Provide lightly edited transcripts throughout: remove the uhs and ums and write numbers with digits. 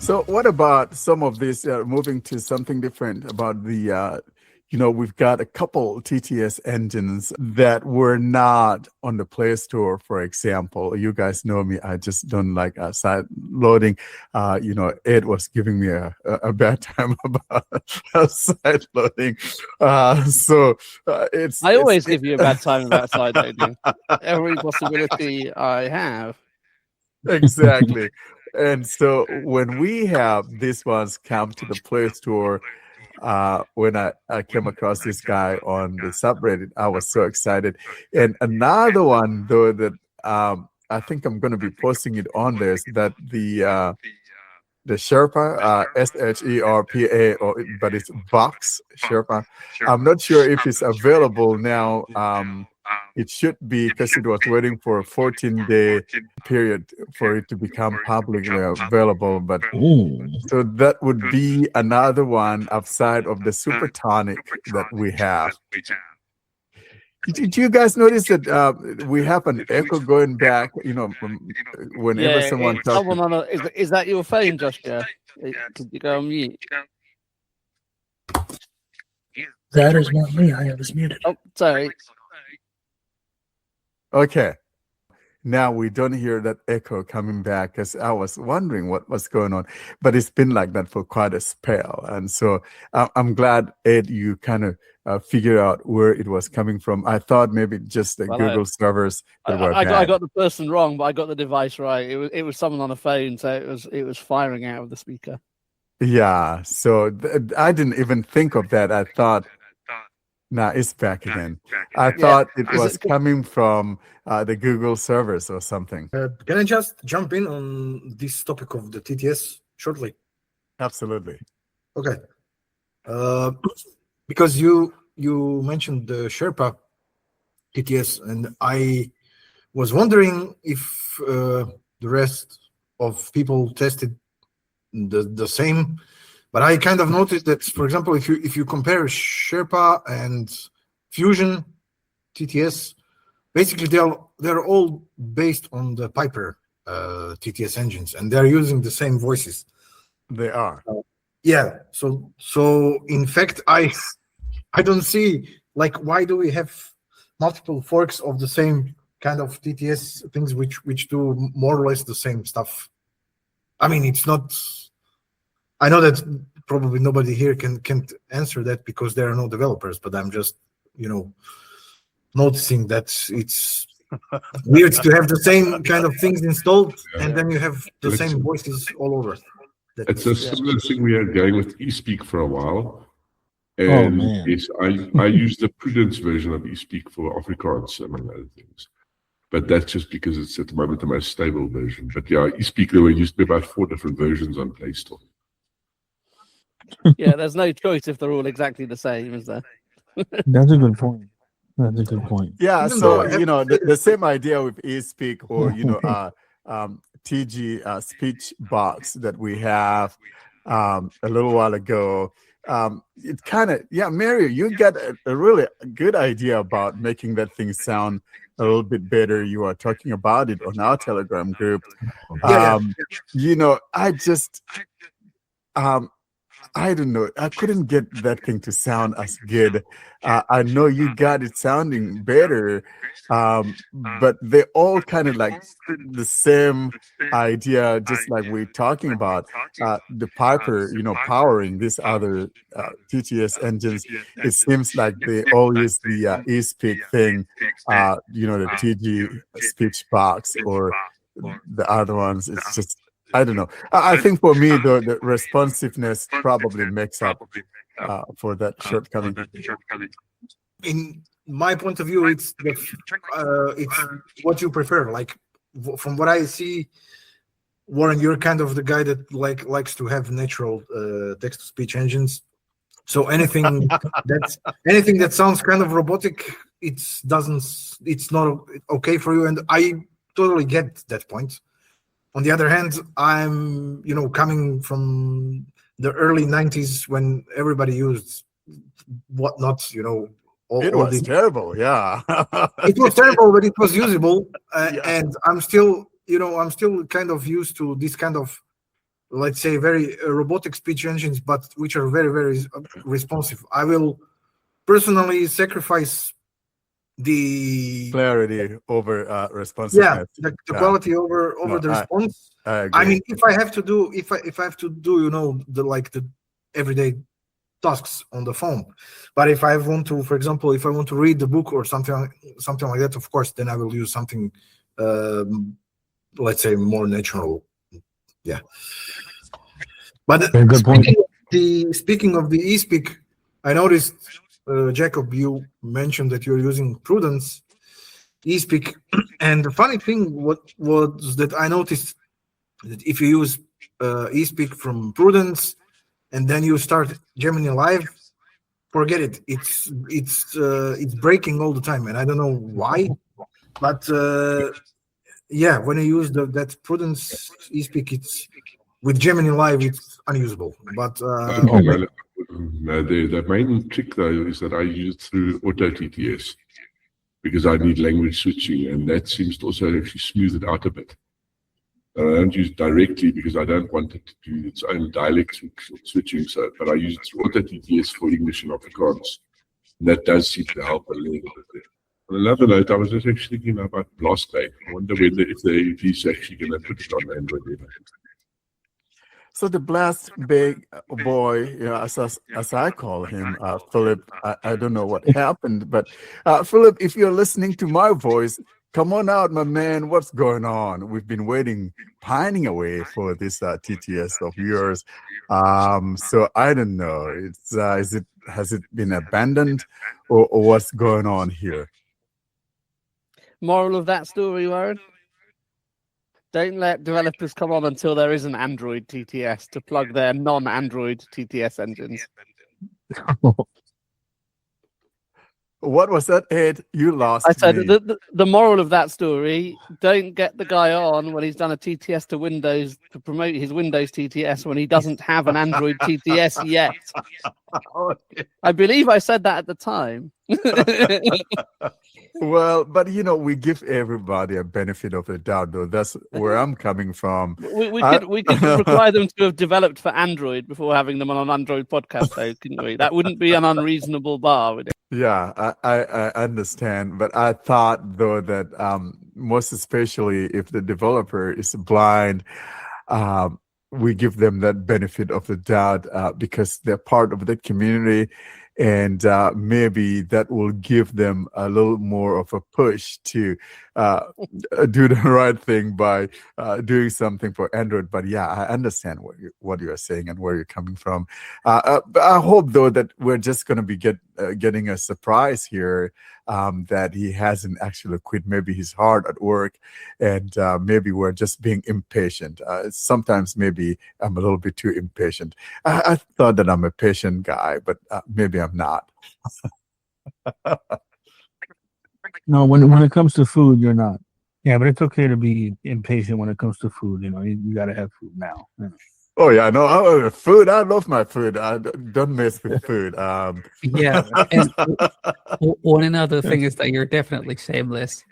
So what about some of this, moving to something different about the, we've got a couple TTS engines that were not on the Play Store, for example. You guys know me, I just don't like side loading. Ed was giving me a bad time about side loading. I always give you a bad time about side loading. Every possibility I have. Exactly. And so when we have these ones come to the Play Store, when I came across this guy on the subreddit, I was so excited. And another one, though, that I think I'm going to be posting it on there, is that the Sherpa, Sherpa, but it's Vox Sherpa. I'm not sure if it's available now. It should be, because it was waiting for a 14-day period for it to become publicly available. But so that would be another one outside of the Supertonic that we have. Did you guys notice that we have an echo going back? Whenever someone talks. Is that your phone, Joshua? Did you go on mute? That is not me. I was muted. Oh, sorry. Okay. Now we don't hear that echo coming back, because I was wondering what was going on. But it's been like that for quite a spell. And so I'm glad, Ed, you kind of figured out where it was coming from. I thought maybe just the Google servers that were bad. I got the person wrong, but I got the device right. It was someone on a phone, so it was firing out of the speaker. Yeah, so I didn't even think of that. I thought, nah, it's back again. I thought it was coming from the Google servers or something. Can I just jump in on this topic of the TTS shortly? Absolutely. Okay. Because you mentioned the Sherpa TTS, and I was wondering if the rest of people tested the same. But I kind of noticed that, for example, if you compare Sherpa and Fusion TTS, basically they're all based on the Piper TTS engines, and they're using the same voices. They are. Yeah. So in fact, I don't see, like, why do we have multiple forks of the same kind of TTS things which do more or less the same stuff? I mean, it's not. I know that probably nobody here can answer that because there are no developers, but I'm just, noticing that it's weird to have the same kind of things installed, and then you have the same voices all over. It's a similar thing we had going with eSpeak for a while. And yes, I use the Prudence version of eSpeak for Afrikaans, among other things. But that's just because it's at the moment the most stable version. But yeah, eSpeak, there were used to be about 4 different versions on Play Store. Yeah, there's no choice if they're all exactly the same, is there? That's a good point. Yeah, so the same idea with eSpeak or TG speech box that we have a little while ago. It kind of, Mario, you got a really good idea about making that thing sound a little bit better. You are talking about it on our Telegram group. I just I don't know. I couldn't get that thing to sound as good. I know you got it sounding better, but they all kind of like the same idea, just like we're talking about the Piper, powering these other TTS engines. It seems like they all use the eSpeak thing, the TG speech box or the other ones. It's just, I don't know. I think for me, the responsiveness probably makes up for that shortcoming. In my point of view, it's what you prefer. Like, from what I see, Warren, you're kind of the guy that likes to have natural text-to-speech engines. So anything that sounds kind of robotic, it's not okay for you, and I totally get that point. On the other hand, I'm coming from the early 90s when everybody used whatnot, it was terrible, yeah. It was terrible, but it was usable, and I'm still kind of used to this kind of let's say, very robotic speech engines, but which are very, very responsive. I will personally sacrifice the clarity over responsiveness. the quality over the response. I agree. I mean, if I have to do the everyday tasks on the phone, but if I want to, for example, if I want to read the book or something like that, of course, then I will use something, let's say, more natural. Yeah. But good point. Speaking of the eSpeak, I noticed, Jacob, you mentioned that you're using Prudence eSpeak, and the funny thing was that I noticed that if you use eSpeak from Prudence and then you start Gemini Live, forget it. It's breaking all the time, and I don't know why. But yeah, when you use that Prudence eSpeak, it's with Gemini Live, it's unusable. But the main trick though is that I use it through Auto TTS because I need language switching, and that seems to also actually smooth it out a bit. I don't use it directly because I don't want it to do its own dialect switching. So, but I use it through Auto TTS for English and Afrikaans. And that does seem to help a little bit there. On another note, I was just actually thinking about Blast Day. I wonder if he's actually going to put it on Android ever. So the blast big boy, as I call him, Philip, I don't know what happened, but Philip, if you're listening to my voice, come on out, my man. What's going on? We've been waiting, pining away for this TTS of yours. So I don't know. Has it been abandoned, or what's going on here? Moral of that story, Warren? Don't let developers come on until there is an Android TTS to plug their non-Android TTS engines. What was that, Ed? You lost I said me. the moral of that story: don't get the guy on when he's done a TTS to Windows to promote his Windows TTS when he doesn't have an Android TTS yet. I believe I said that at the time. Well, but we give everybody a benefit of the doubt, though. That's where I'm coming from. We could require them to have developed for Android before having them on an Android podcast, though, couldn't we? That wouldn't be an unreasonable bar, would it? Yeah, I understand, but I thought though that most especially if the developer is blind, we give them that benefit of the doubt because they're part of the community, and maybe that will give them a little more of a push to do the right thing by doing something for Android. But yeah, I understand what you're saying and where you're coming from. I hope though that we're just going to be getting a surprise here, that he hasn't actually quit. Maybe he's hard at work, and maybe we're just being impatient. Sometimes maybe I'm a little bit too impatient. I thought that I'm a patient guy, but maybe I'm not. No, when it comes to food, you're not. Yeah, but it's okay to be impatient when it comes to food. You got to have food now. Oh yeah, no, food. I love my food. I don't mess with food. Yeah, and one another thing is that you're definitely shameless.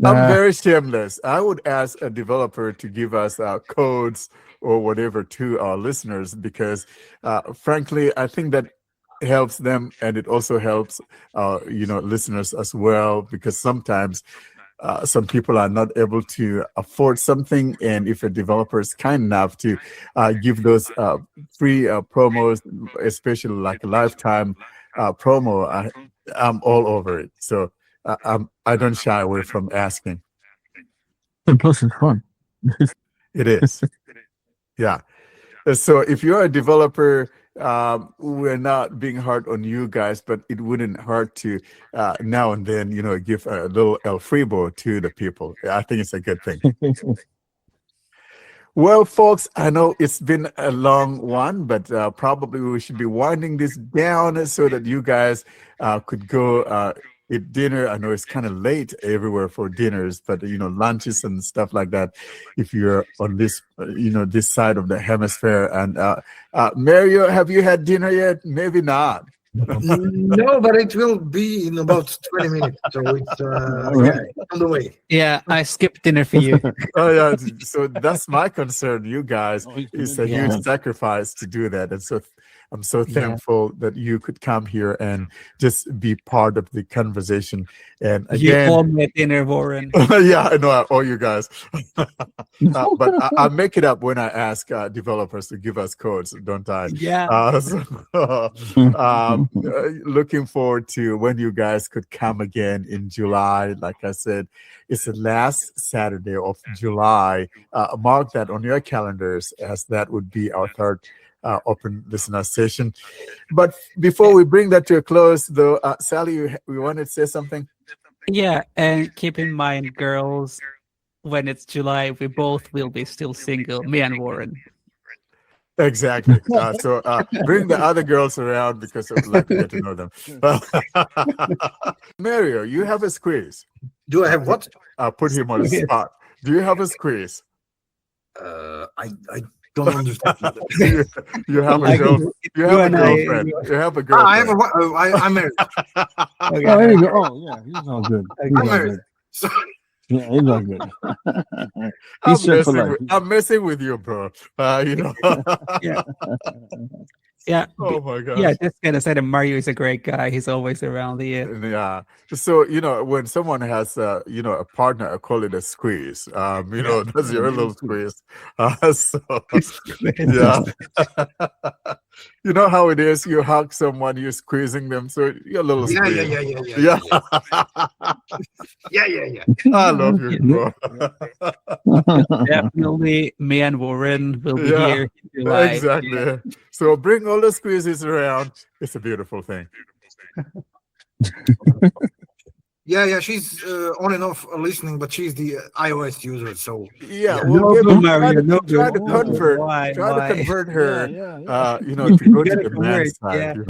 I'm very shameless. I would ask a developer to give us codes or whatever to our listeners because, frankly, I think that helps them, and it also helps listeners as well, because sometimes some people are not able to afford something, and if a developer is kind enough to give those free promos, especially like a lifetime promo, I'm all over it. So I don't shy away from asking. And plus, it's fun. It is. Yeah. So if you're a developer, we're not being hard on you guys, but it wouldn't hurt to now and then, give a little El Fribo to the people. I think it's a good thing. Well, folks, I know it's been a long one, but probably we should be winding this down so that you guys could go eat dinner. I know it's kind of late everywhere for dinners, but lunches and stuff like that. If you're on this, this side of the hemisphere, and Mario, have you had dinner yet? Maybe not. No, but it will be in about 20 minutes. So it's on the way. Yeah, I skipped dinner for you. Oh yeah, so that's my concern. You guys, Oh, he's it's gonna a do huge it. sacrifice to do that, and so I'm so Yeah. thankful that you could come here and just be part of the conversation. And You again, owe me a dinner, Warren. yeah, I know I owe you guys, but I make it up when I ask developers to give us codes, don't I? Yeah. Looking forward to when you guys could come again in July. Like I said, it's the last Saturday of July. Mark that on your calendars, as that would be our third open listener session. But before we bring that to a close, though, Sally, we wanted to say something. Yeah, and keep in mind, girls, when it's July, we both will be still single, me and Warren. Exactly. So bring the other girls around because I would like to get to know them. Mario, you have a squeeze. Do I have what? Put him on the spot. Do you have a squeeze? I don't understand. You have a Like, girl. You have a and I- girlfriend. You have a girlfriend. I have I'm married. Oh, there you go. Oh, yeah, he's all good. He's I'm all married. good. So, Yeah, he's all good. I'm He's set for messing, life. I'm messing with you, bro. You know. Yeah. Yeah. Oh my god. Yeah, just gonna say that Mario is a great guy. He's always around here. Yeah. So, when someone has, a partner, I call it a squeeze. That's your little squeeze. So, yeah. You know how it is. You hug someone, you're squeezing them. So, you're a little yeah, squeeze. yeah. I love you, bro. Definitely, me and Warren will be Yeah, here in July. Exactly. So, bring all the squeezes around. It's a beautiful thing. Yeah. She's on and off listening, but she's the iOS user. So Yeah, No we'll good, Mario. No try good. to convert. Why? Try to Why? convert her. Yeah. To go to Gotta the convert, man's side. yeah.